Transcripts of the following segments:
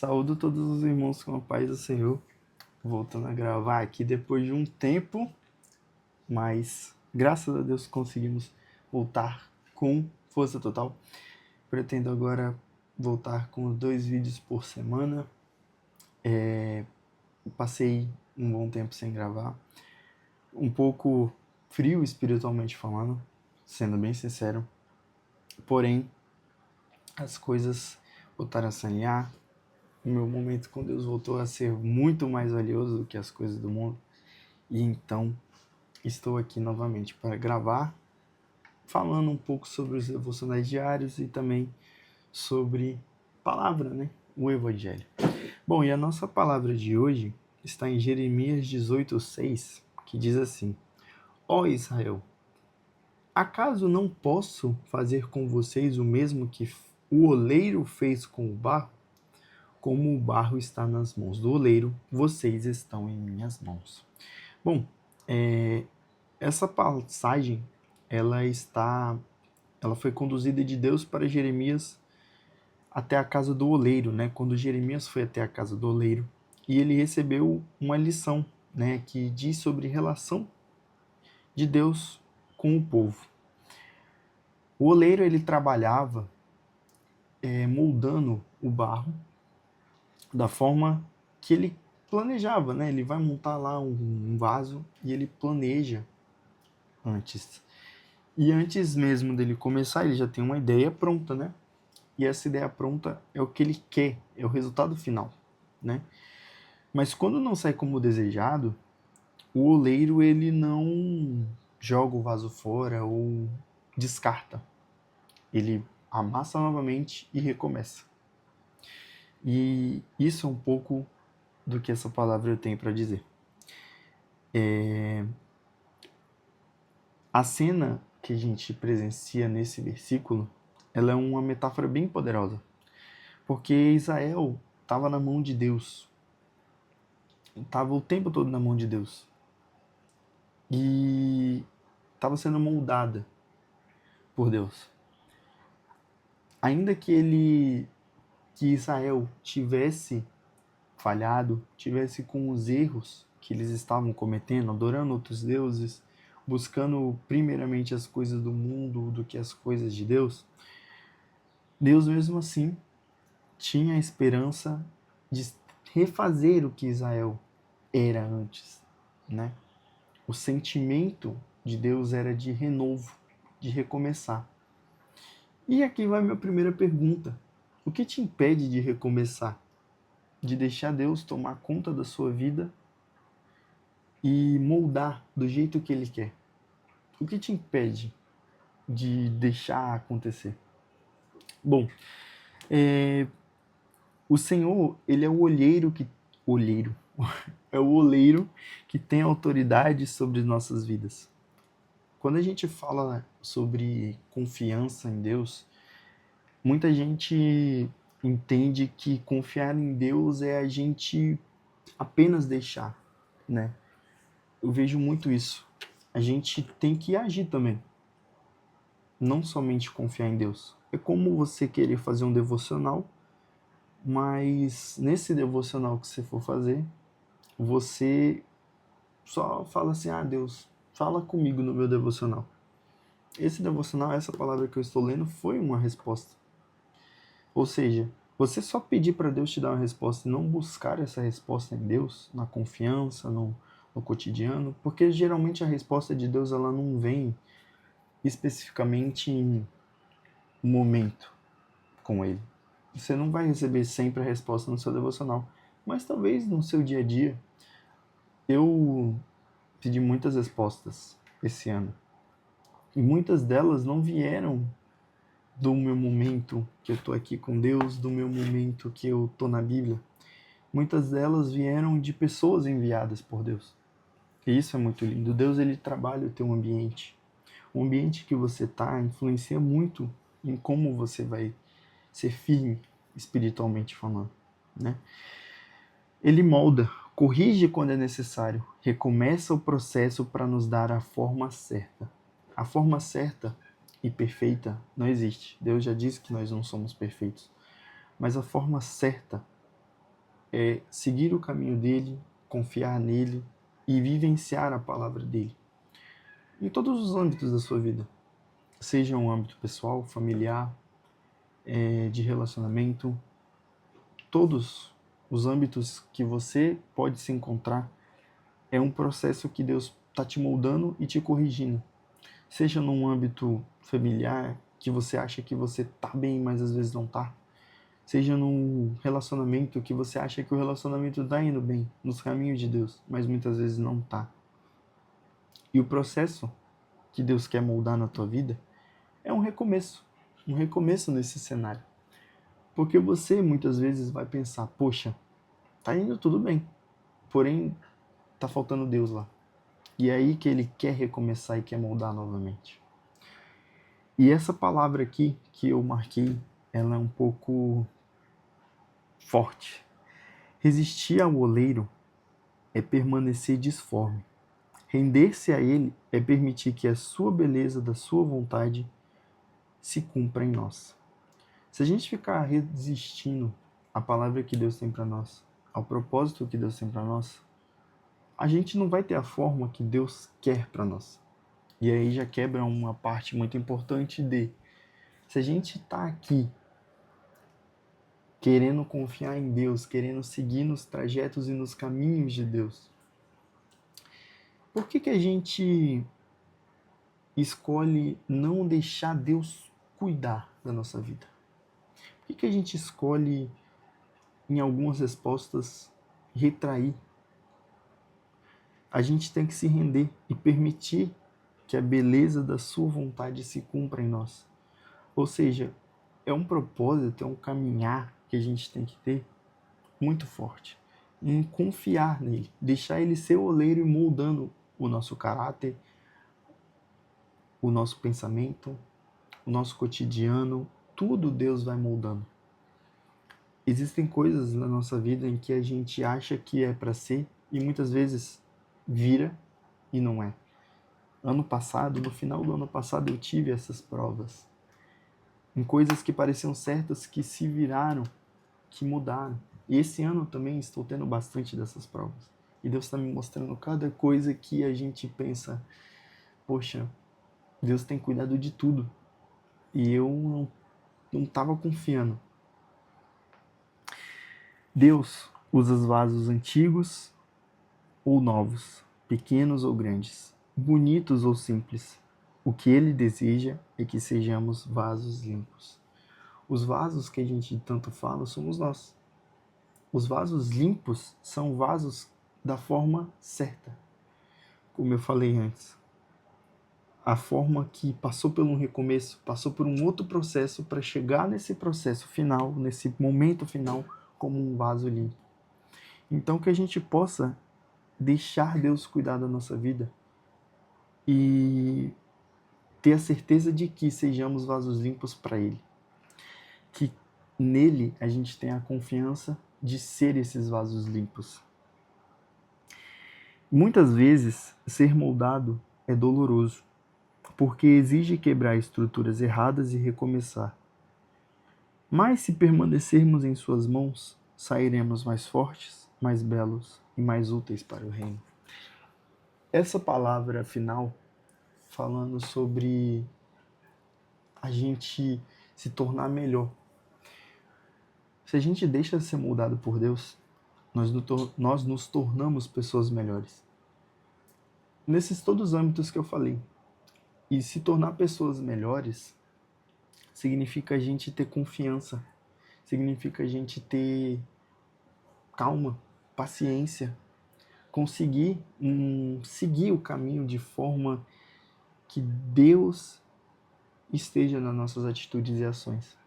Saúdo todos os irmãos com a paz do Senhor. Voltando a gravar aqui depois de um tempo, mas graças a Deus conseguimos voltar com força total. Pretendo agora voltar com 2 vídeos por semana. Passei um bom tempo sem gravar. Um pouco frio espiritualmente falando, sendo bem sincero. Porém, as coisas voltaram a se alinhar. O meu momento com Deus voltou a ser muito mais valioso do que as coisas do mundo. E então estou aqui novamente para gravar, falando um pouco sobre os devocionais diários e também sobre palavra, né? O Evangelho. Bom, e a nossa palavra de hoje está em Jeremias 18:6, que diz assim: Ó Israel, acaso não posso fazer com vocês o mesmo que o oleiro fez com o barro? Como o barro está nas mãos do oleiro, vocês estão em minhas mãos. Bom, essa passagem, ela foi conduzida de Deus para Jeremias até a casa do oleiro, né? Quando Jeremias foi até a casa do oleiro e ele recebeu uma lição, né? Que diz sobre a relação de Deus com o povo. O oleiro, ele trabalhava moldando o barro da forma que ele planejava, né? Ele vai montar lá um vaso e ele planeja antes. E antes mesmo dele começar, ele já tem uma ideia pronta, né? E essa ideia pronta é o que ele quer, é o resultado final, né? Mas quando não sai como desejado, o oleiro ele não joga o vaso fora ou descarta. Ele amassa novamente e recomeça. E isso é um pouco do que essa palavra tem para dizer. A cena que a gente presencia nesse versículo, ela é uma metáfora bem poderosa, porque Israel estava na mão de Deus, estava o tempo todo na mão de Deus e estava sendo moldada por Deus. Ainda que Israel tivesse falhado, tivesse com os erros que eles estavam cometendo, adorando outros deuses, buscando primeiramente as coisas do mundo do que as coisas de Deus, Deus mesmo assim tinha a esperança de refazer o que Israel era antes, né? O sentimento de Deus era de renovo, de recomeçar. E aqui vai minha primeira pergunta: o que te impede de recomeçar? De deixar Deus tomar conta da sua vida e moldar do jeito que Ele quer? O que te impede de deixar acontecer? Bom, o Senhor, Ele é o olheiro, é o oleiro que tem autoridade sobre nossas vidas. Quando a gente fala sobre confiança em Deus, muita gente entende que confiar em Deus é a gente apenas deixar, né? Eu vejo muito isso. A gente tem que agir também, não somente confiar em Deus. É como você querer fazer um devocional, mas nesse devocional que você for fazer, você só fala assim: ah, Deus, fala comigo no meu devocional. Esse devocional, essa palavra que eu estou lendo, foi uma resposta. Ou seja, você só pedir para Deus te dar uma resposta e não buscar essa resposta em Deus, na confiança, no cotidiano, porque geralmente a resposta de Deus ela não vem especificamente em um momento com Ele. Você não vai receber sempre a resposta no seu devocional, mas talvez no seu dia a dia. Eu pedi muitas respostas esse ano e muitas delas não vieram do meu momento que eu tô aqui com Deus, do meu momento que eu tô na Bíblia. Muitas delas vieram de pessoas enviadas por Deus. E isso é muito lindo. Deus, ele trabalha o teu ambiente. O ambiente que você tá influencia muito em como você vai ser firme espiritualmente falando, né? Ele molda, corrige quando é necessário, recomeça o processo para nos dar a forma certa. A forma certa e perfeita não existe. Deus já disse que nós não somos perfeitos. Mas a forma certa é seguir o caminho dele, confiar nele e vivenciar a palavra dele. Em todos os âmbitos da sua vida, seja um âmbito pessoal, familiar, de relacionamento, todos os âmbitos que você pode se encontrar, é um processo que Deus está te moldando e te corrigindo. Seja num âmbito familiar, que você acha que você tá bem, mas às vezes não tá. Seja num relacionamento que você acha que o relacionamento tá indo bem, nos caminhos de Deus, mas muitas vezes não tá. E o processo que Deus quer moldar na tua vida é um recomeço nesse cenário. Porque você muitas vezes vai pensar, poxa, tá indo tudo bem, porém tá faltando Deus lá. E é aí que ele quer recomeçar e quer moldar novamente. E essa palavra aqui que eu marquei, ela é um pouco forte. Resistir ao oleiro é permanecer disforme. Render-se a ele é permitir que a sua beleza da sua vontade se cumpra em nós. Se a gente ficar resistindo à palavra que Deus tem para nós, ao propósito que Deus tem para nós, a gente não vai ter a forma que Deus quer para nós. E aí já quebra uma parte muito importante se a gente está aqui querendo confiar em Deus, querendo seguir nos trajetos e nos caminhos de Deus, por que a gente escolhe não deixar Deus cuidar da nossa vida? Por que a gente escolhe, em algumas respostas, retrair? A gente tem que se render e permitir que a beleza da sua vontade se cumpra em nós. Ou seja, é um propósito, é um caminhar que a gente tem que ter muito forte. Em confiar nele, deixar ele ser o oleiro e moldando o nosso caráter, o nosso pensamento, o nosso cotidiano, tudo Deus vai moldando. Existem coisas na nossa vida em que a gente acha que é para ser e muitas vezes vira e não é. Ano passado, no final do ano passado, eu tive essas provas. Em coisas que pareciam certas, que se viraram, que mudaram. E esse ano também estou tendo bastante dessas provas. E Deus está me mostrando cada coisa que a gente pensa, poxa, Deus tem cuidado de tudo. E eu não estava confiando. Deus usa os vasos antigos ou novos, pequenos ou grandes, bonitos ou simples. O que Ele deseja é que sejamos vasos limpos. Os vasos que a gente tanto fala somos nós. Os vasos limpos são vasos da forma certa, como eu falei antes. A forma que passou por um recomeço, passou por um outro processo para chegar nesse processo final, nesse momento final, como um vaso limpo. Então que a gente possa deixar Deus cuidar da nossa vida e ter a certeza de que sejamos vasos limpos para Ele. Que nele a gente tenha a confiança de ser esses vasos limpos. Muitas vezes, ser moldado é doloroso, porque exige quebrar estruturas erradas e recomeçar. Mas se permanecermos em suas mãos, sairemos mais fortes, mais belos e mais úteis para o reino. Essa palavra final, falando sobre a gente se tornar melhor. Se a gente deixa de ser moldado por Deus, nós nos tornamos pessoas melhores. Nesses todos os âmbitos que eu falei. E se tornar pessoas melhores significa a gente ter confiança, significa a gente ter calma, paciência, conseguir seguir o caminho de forma que Deus esteja nas nossas atitudes e ações.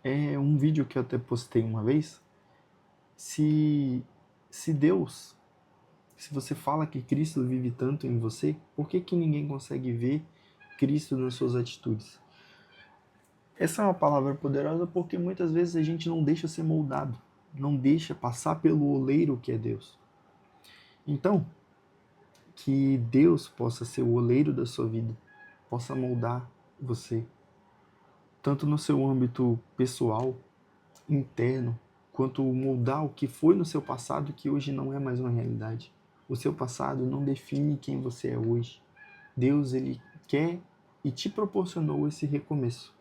É um vídeo que eu até postei uma vez. Se Deus, se você fala que Cristo vive tanto em você, por que ninguém consegue ver Cristo nas suas atitudes? Essa é uma palavra poderosa porque muitas vezes a gente não deixa ser moldado, não deixa passar pelo oleiro que é Deus. Então, que Deus possa ser o oleiro da sua vida, possa moldar você, tanto no seu âmbito pessoal, interno, quanto moldar o que foi no seu passado que hoje não é mais uma realidade. O seu passado não define quem você é hoje. Deus, ele quer e te proporcionou esse recomeço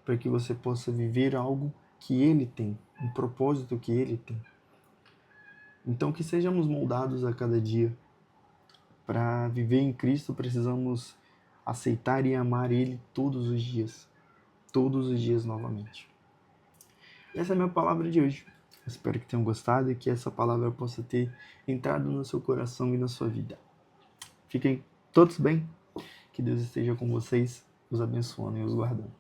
para que você possa viver algo que ele tem, um propósito que ele tem. Então, que sejamos moldados a cada dia. Para viver em Cristo, precisamos aceitar e amar Ele todos os dias novamente. Essa é a minha palavra de hoje. Espero que tenham gostado e que essa palavra possa ter entrado no seu coração e na sua vida. Fiquem todos bem, que Deus esteja com vocês, os abençoando e os guardando.